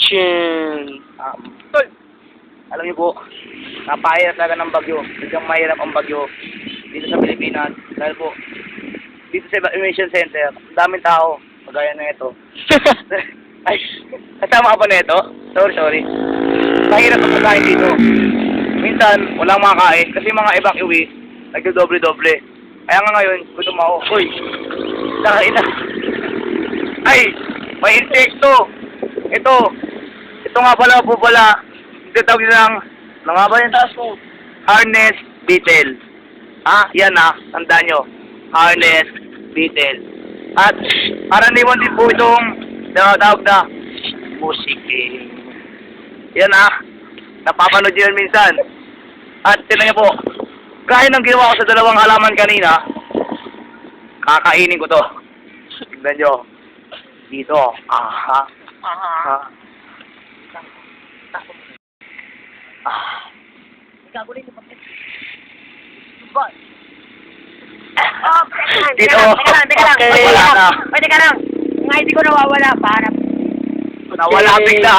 Action! Tol, alam niyo po, napahirap talaga ng bagyo. Biglang mahirap ang bagyo dito sa Pilipinas. Dahil po, dito sa evacuation center, daming tao, kagaya na ito. Ay, kasama ka ba na ito? Sorry. Mahirap ang pagkain dito. Minsan, walang makakain kasi mga evacuees, nagdodoble-doble. Kaya nga ngayon, gutom ako. Uy, nakain na. Ay, may insekto. Ito nga pala po pala, ito tawag ng, ano nga ba yung taas mo? Harness beetle. Yan tandaan nyo. Harness beetle. At, karaniwan din po itong, tawag na, musiking. Yan napapanood nyo yun minsan. At, tinan nyo po, kahit nang ginawa ko sa dalawang halaman kanina, kakainin ko to. Tignan nyo. Dito. Dito. Teka lang. Ang ID ko nawawala. Para. Nawala bigla.